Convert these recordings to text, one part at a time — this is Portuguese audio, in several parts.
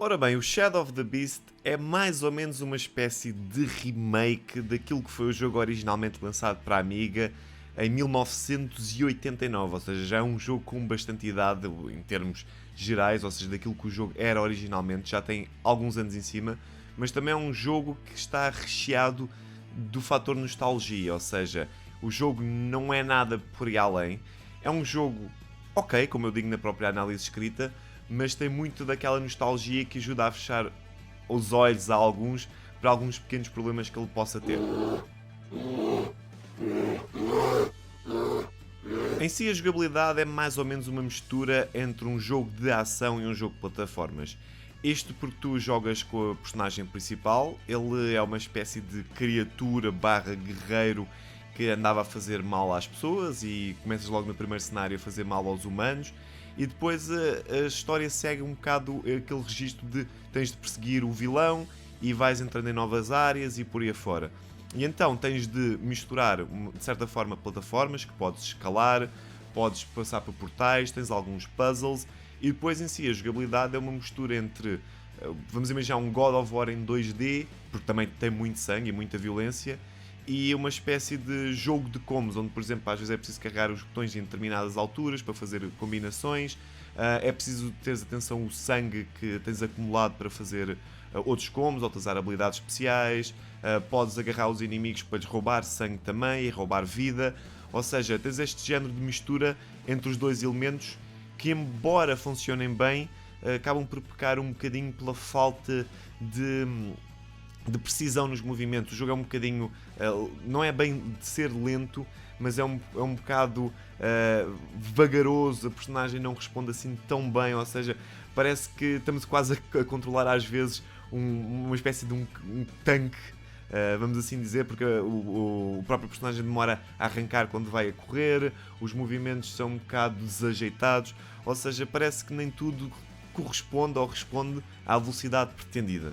Ora bem, o Shadow of the Beast é mais ou menos uma espécie de remake daquilo que foi o jogo originalmente lançado para a Amiga em 1989, ou seja, já é um jogo com bastante idade em termos gerais, ou seja, daquilo que o jogo era originalmente, já tem alguns anos em cima, mas também é um jogo que está recheado do fator nostalgia, ou seja, o jogo não é nada por aí além, é um jogo ok, como eu digo na própria análise escrita, mas tem muito daquela nostalgia que ajuda a fechar os olhos a alguns para alguns pequenos problemas que ele possa ter. Em si, a jogabilidade é mais ou menos uma mistura entre um jogo de ação e um jogo de plataformas. Isto porque tu jogas com a personagem principal, ele é uma espécie de criatura barra guerreiro que andava a fazer mal às pessoas e começas logo no primeiro cenário a fazer mal aos humanos. E depois a história segue um bocado aquele registro de tens de perseguir o vilão e vais entrando em novas áreas e por aí afora. E então tens de misturar, de certa forma, plataformas que podes escalar, podes passar por portais, tens alguns puzzles e depois em si a jogabilidade é uma mistura entre, vamos imaginar um God of War em 2D, porque também tem muito sangue e muita violência, e uma espécie de jogo de combos, onde, por exemplo, às vezes é preciso carregar os botões em determinadas alturas para fazer combinações, é preciso teres atenção ao sangue que tens acumulado para fazer outros combos, ou usar habilidades especiais, podes agarrar os inimigos para lhes roubar sangue também e roubar vida, ou seja, tens este género de mistura entre os dois elementos que, embora funcionem bem, acabam por pecar um bocadinho pela falta de precisão nos movimentos. O jogo é um bocadinho, não é bem de ser lento, mas é um bocado vagaroso, a personagem não responde assim tão bem, ou seja, parece que estamos quase a controlar às vezes uma espécie de um tanque, vamos assim dizer, porque o próprio personagem demora a arrancar quando vai a correr, os movimentos são um bocado desajeitados, ou seja, parece que nem tudo corresponde ou responde à velocidade pretendida.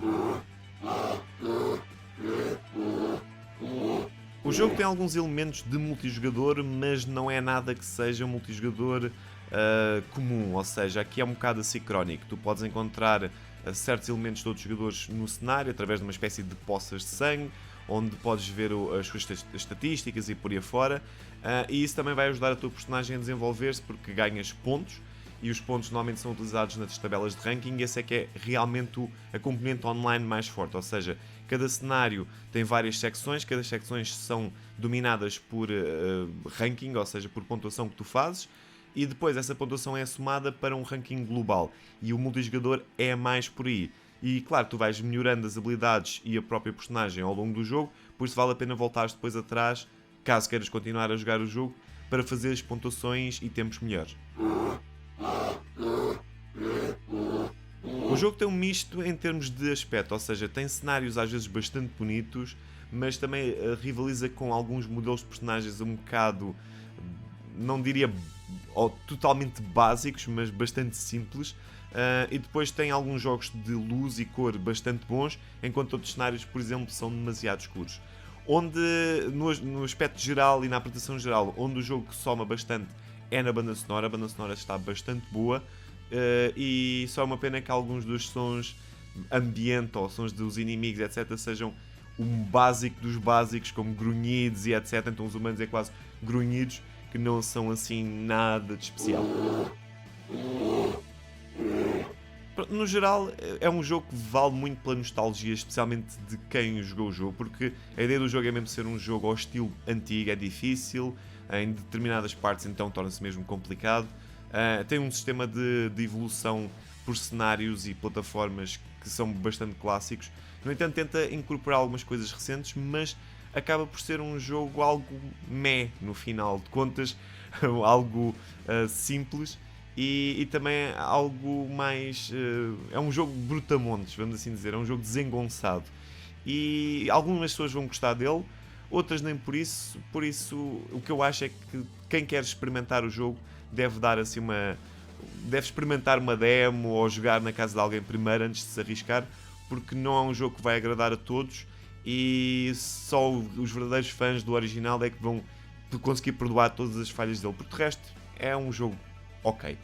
O jogo tem alguns elementos de multijogador, mas não é nada que seja um multijogador comum, ou seja, aqui é um bocado assincrónico. Tu podes encontrar certos elementos de outros jogadores no cenário através de uma espécie de poças de sangue, onde podes ver as suas estatísticas e por aí afora, e isso também vai ajudar a tua personagem a desenvolver-se porque ganhas pontos, e os pontos normalmente são utilizados nas tabelas de ranking, e esse é que é realmente a componente online mais forte, ou seja, cada cenário tem várias secções, cada secções são dominadas por ranking, ou seja, por pontuação que tu fazes, e depois essa pontuação é somada para um ranking global, e o multijogador é mais por aí. E claro, tu vais melhorando as habilidades e a própria personagem ao longo do jogo, por isso vale a pena voltares depois atrás, caso queiras continuar a jogar o jogo, para fazer as pontuações e tempos melhores. O jogo tem um misto em termos de aspecto, ou seja, tem cenários às vezes bastante bonitos, mas também rivaliza com alguns modelos de personagens um bocado, não diria totalmente básicos, mas bastante simples. E depois tem alguns jogos de luz e cor bastante bons, enquanto outros cenários, por exemplo, são demasiado escuros. Onde, no aspecto geral e na apresentação geral, onde o jogo soma bastante é na banda sonora. A banda sonora está bastante boa, e só é uma pena que alguns dos sons ambiente ou sons dos inimigos, etc., sejam um básico dos básicos, como grunhidos e etc. Então os humanos é quase grunhidos, que não são assim nada de especial. No geral, é um jogo que vale muito pela nostalgia, especialmente de quem jogou o jogo, porque a ideia do jogo é mesmo ser um jogo ao estilo antigo, é difícil, em determinadas partes então torna-se mesmo complicado. Tem um sistema de evolução por cenários e plataformas que são bastante clássicos. No entanto, tenta incorporar algumas coisas recentes, mas acaba por ser um jogo algo meh, no final de contas, algo simples. E também algo mais... é um jogo brutamontes, vamos assim dizer, é um jogo desengonçado. E algumas pessoas vão gostar dele, outras nem por isso. Por isso, o que eu acho é que quem quer experimentar o jogo deve dar assim deve experimentar uma demo ou jogar na casa de alguém primeiro antes de se arriscar, porque não é um jogo que vai agradar a todos e só os verdadeiros fãs do original é que vão conseguir perdoar todas as falhas dele, porque de resto é um jogo ok.